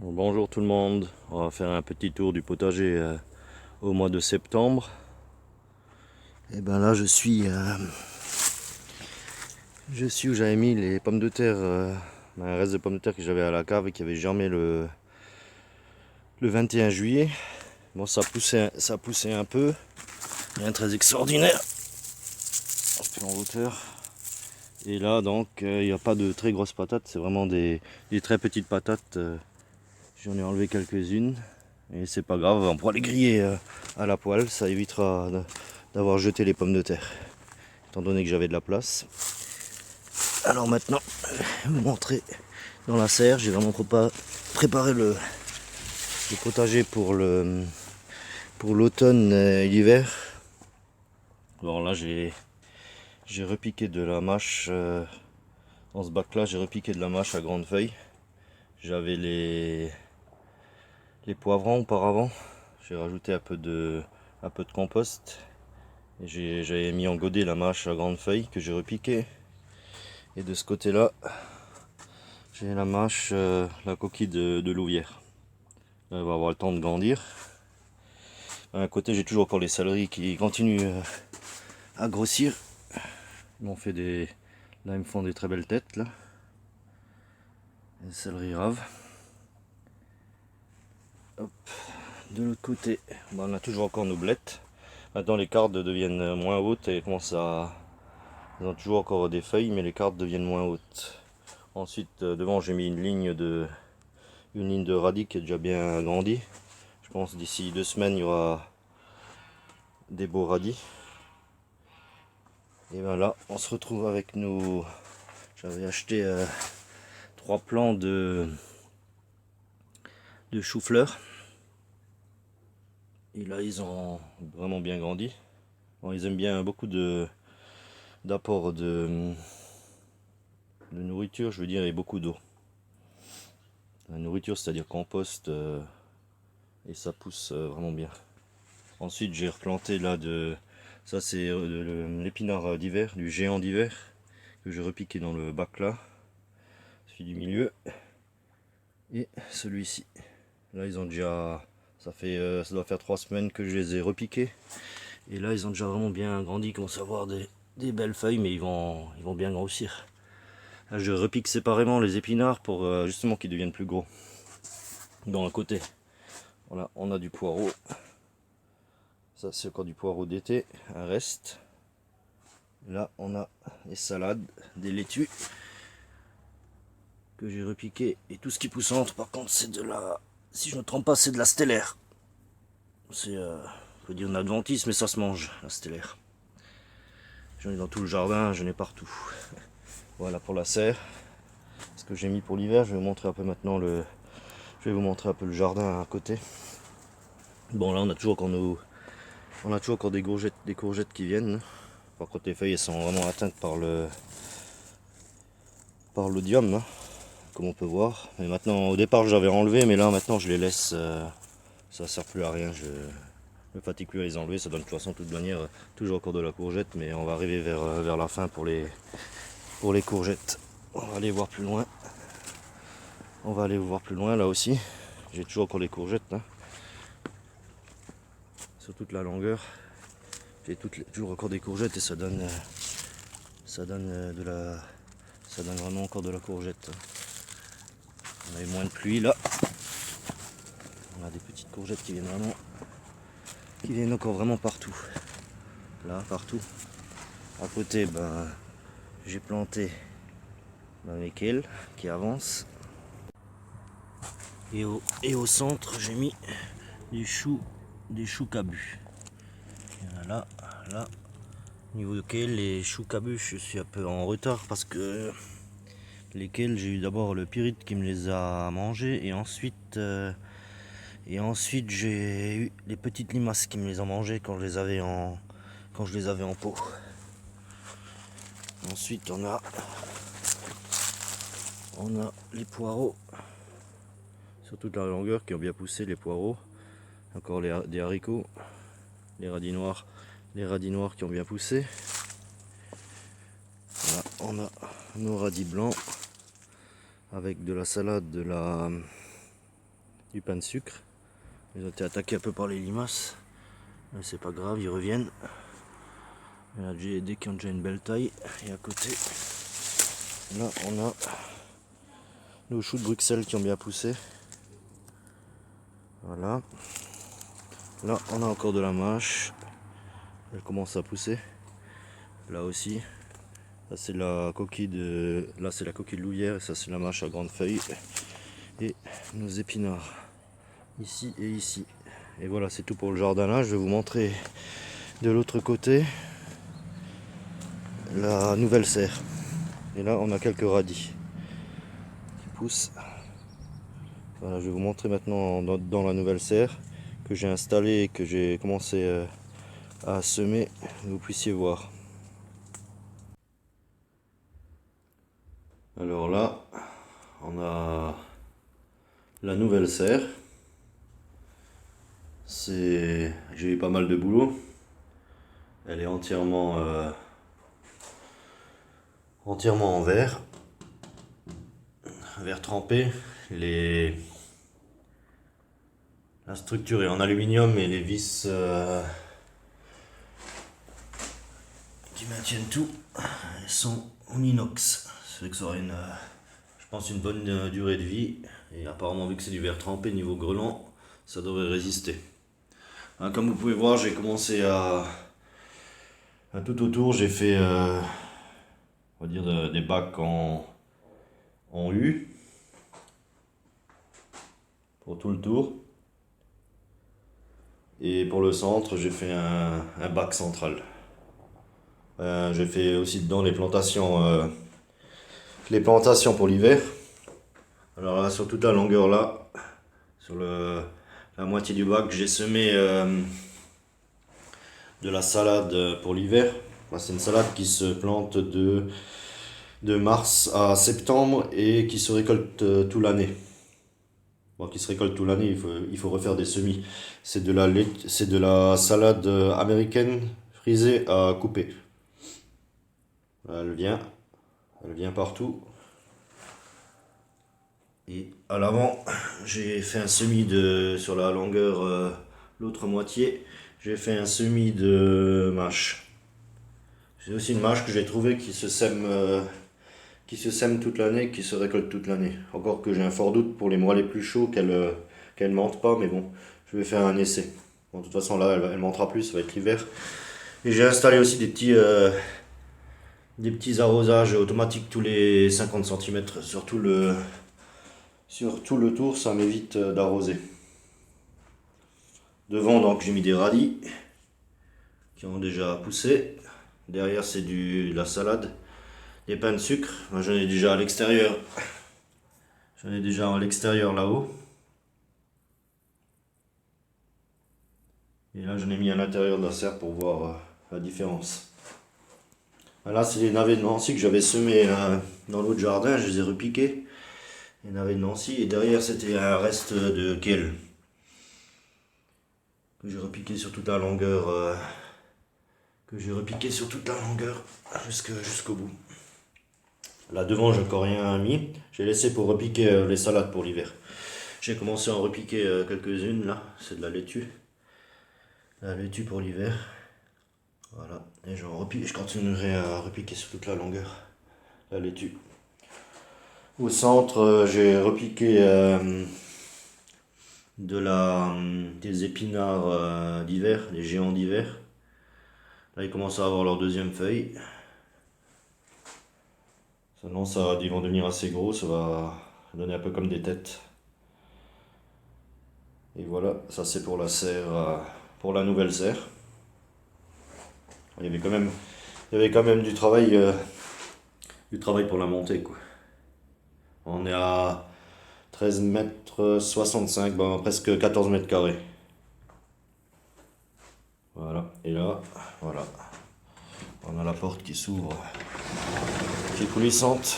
Bonjour tout le monde, on va faire un petit tour du potager au mois de septembre. Et ben là je suis où j'avais mis les pommes de terre, un reste de pommes de terre que j'avais à la cave et qui avait germé le 21 juillet. Bon, ça poussait un peu, rien de très extraordinaire. Un peu en hauteur. Et là donc il n'y a pas de très grosses patates, c'est vraiment des très petites patates. J'en ai enlevé quelques-unes. Et c'est pas grave, on pourra les griller à la poêle, ça évitera d'avoir jeté les pommes de terre, étant donné que j'avais de la place. Alors maintenant, je vais vous montrer dans la serre, j'ai vraiment préparé le potager pour l'automne et l'hiver. Alors là, j'ai repiqué de la mâche, dans ce bac là, j'ai repiqué de la mâche à grande feuille. J'avais les poivrons auparavant, j'ai rajouté un peu de compost. J'avais mis en godet la mâche à grande feuille que j'ai repiqué. Et de ce côté là, j'ai la mâche, la coquille de louvière. Elle va avoir le temps de grandir. À côté, j'ai toujours encore les céleris qui continuent à grossir. Ils m'ont fait là, ils me font des très belles têtes là. Les céleris raves. Hop. De l'autre côté, on a toujours encore nos blettes. Maintenant les cardes deviennent moins hautes et commencent à... Ils ont toujours encore des feuilles, mais les cardes deviennent moins hautes. Ensuite, devant, j'ai mis une ligne de radis qui est déjà bien grandie. Je pense d'ici 2 semaines, il y aura des beaux radis. Et bien là, on se retrouve avec nos... J'avais acheté 3 plants de chou-fleur. Et là, ils ont vraiment bien grandi. Bon, ils aiment bien beaucoup d'apports de nourriture, je veux dire, et beaucoup d'eau. La nourriture, c'est-à-dire compost, et ça pousse vraiment bien. Ensuite, j'ai replanté là ça c'est l'épinard d'hiver, du géant d'hiver, que j'ai repiqué dans le bac là. Celui du milieu. Et celui-ci. Là, ils ont déjà... Ça doit faire 3 semaines que je les ai repiqués. Et là, ils ont déjà vraiment bien grandi, ils commencent à avoir des belles feuilles, mais ils vont bien grossir. Là, je repique séparément les épinards pour justement qu'ils deviennent plus gros. Dans le côté, voilà, on a du poireau. Ça, c'est encore du poireau d'été, un reste. Là, on a des salades, des laitues que j'ai repiqué. Et tout ce qui pousse entre, par contre, c'est de la... Si je ne me trompe pas, c'est de la stellaire. C'est, on peut dire une adventice, mais ça se mange, la stellaire. J'en ai dans tout le jardin, j'en ai partout. Voilà pour la serre. Ce que j'ai mis pour l'hiver, je vais vous montrer un peu maintenant je vais vous montrer un peu le jardin à côté. Bon, là, on a toujours encore des courgettes qui viennent. Par contre, les feuilles elles sont vraiment atteintes par l'odium, hein, comme on peut voir. Mais maintenant, au départ, j'avais enlevé, mais là, maintenant, je les laisse. Ça sert plus à rien. Je me fatigue plus à les enlever. Ça donne de toute façon, de toute manière, toujours encore de la courgette, mais on va arriver vers la fin pour les courgettes. On va aller voir plus loin. On va aller voir plus loin là aussi. J'ai toujours encore les courgettes, hein, sur toute la longueur. J'ai toujours encore des courgettes et ça donne ça donne vraiment encore de la courgette. On a eu moins de pluie là. On a des petites courgettes qui viennent encore vraiment partout. Là, partout. À côté, ben, j'ai planté mes kale qui avancent. Et au centre, j'ai mis des choux cabus. Là, au niveau de kale, les choux cabus, je suis un peu en retard parce que les kale, j'ai eu d'abord le pyrite qui me les a mangés et ensuite j'ai eu les petites limaces qui me les ont mangées quand je les avais en pot. Ensuite on a les poireaux sur toute la longueur qui ont bien poussé, les poireaux. Encore des haricots, les radis noirs qui ont bien poussé. Là, on a nos radis blancs avec de la salade, de la du pain de sucre. Ils ont été attaqués un peu par les limaces. Mais c'est pas grave, ils reviennent. Il y en a des qui ont déjà une belle taille. Et à côté, là on a nos choux de Bruxelles qui ont bien poussé. Voilà. Là on a encore de la mâche. Elle commence à pousser. Là aussi. Ça c'est la coquille de. Là c'est la coquille de louvière et ça c'est la mâche à grandes feuilles. Et nos épinards. Ici et ici. Et voilà, c'est tout pour le jardinage. Je vais vous montrer de l'autre côté la nouvelle serre. Et là on a quelques radis qui poussent. Voilà, je vais vous montrer maintenant dans la nouvelle serre que j'ai installée et que j'ai commencé à semer, que vous puissiez voir. Alors là, on a la nouvelle serre. J'ai eu pas mal de boulot. Elle est entièrement en verre trempé. La structure est en aluminium et les vis qui maintiennent tout, elles sont en inox. Ça fait que ça aura je pense une bonne durée de vie. Et apparemment, vu que c'est du verre trempé niveau grelant, ça devrait résister. Hein, comme vous pouvez voir, j'ai commencé à tout autour, j'ai fait on va dire des bacs en U pour tout le tour. Et pour le centre, j'ai fait un bac central. J'ai fait aussi dedans les plantations pour l'hiver. Alors là, sur toute la longueur là, sur la moitié du bac, j'ai semé de la salade pour l'hiver. C'est une salade qui se plante de mars à septembre et qui se récolte toute l'année. Bon, qui se récolte toute l'année, il faut refaire des semis. C'est de la salade américaine frisée à couper. Elle vient partout. Et à l'avant, j'ai fait un semis sur la longueur, l'autre moitié, j'ai fait un semis de mâche. C'est aussi une mâche que j'ai trouvée qui se sème toute l'année, qui se récolte toute l'année. Encore que j'ai un fort doute pour les mois les plus chauds qu'elle mente pas, mais bon, je vais faire un essai. Bon, de toute façon là, elle mentera plus, ça va être l'hiver. Et j'ai installé aussi des petits arrosages automatiques tous les 50 cm sur tout le tour, ça m'évite d'arroser. Devant, donc, j'ai mis des radis qui ont déjà poussé. Derrière, c'est de la salade, des pains de sucre. Moi, j'en ai déjà à l'extérieur. J'en ai déjà à l'extérieur là-haut. Et là, j'en ai mis à l'intérieur de la serre pour voir la différence. Là, c'est les navets de Nancy que j'avais semés dans l'autre jardin. Je les ai repiqués. Les navets de Nancy. Et derrière, c'était un reste de kale que j'ai repiqué sur toute la longueur. Jusqu'au bout. Là devant, j'ai encore rien mis. J'ai laissé pour repiquer les salades pour l'hiver. J'ai commencé à en repiquer quelques-unes là. C'est de la laitue. La laitue pour l'hiver. Voilà. Et je continuerai à repiquer sur toute la longueur. La laitue. Au centre, j'ai repiqué des épinards d'hiver, des géants d'hiver. Là, ils commencent à avoir leur deuxième feuille. Sinon, ils vont devenir assez gros, ça va donner un peu comme des têtes. Et voilà, ça c'est pour la serre, pour la nouvelle serre. Il y avait quand même du travail pour la monter, quoi. On est à 13,65 m, presque 14 mètres carrés. Voilà, et là, voilà. On a la porte qui s'ouvre, qui est coulissante.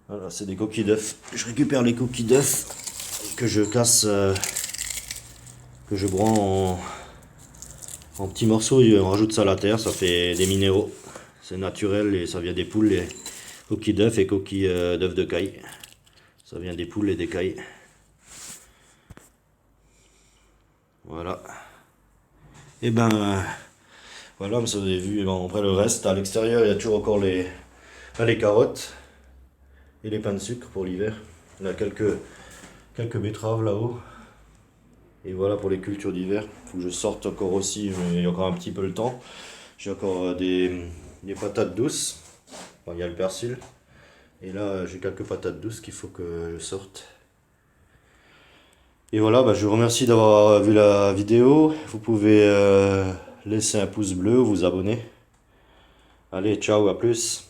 Voilà, c'est des coquilles d'œufs. Je récupère les coquilles d'œufs que je casse, que je broie en petits morceaux et on rajoute ça à la terre, ça fait des minéraux. C'est naturel et ça vient des poules, les coquilles d'œufs et coquilles d'œufs de caille. Ça vient des poules et des cailles. Voilà. Et ben voilà, comme ça vous avez vu. Bon, après le reste, à l'extérieur, il y a toujours encore les carottes et les pains de sucre pour l'hiver. Il y a quelques betteraves là-haut. Et voilà pour les cultures d'hiver. Il faut que je sorte encore aussi, mais il y a encore un petit peu le temps. J'ai encore des patates douces. Bon, il y a le persil. Et là, j'ai quelques patates douces qu'il faut que je sorte. Et voilà, bah, je vous remercie d'avoir vu la vidéo. Vous pouvez laisser un pouce bleu ou vous abonner. Allez, ciao, à plus.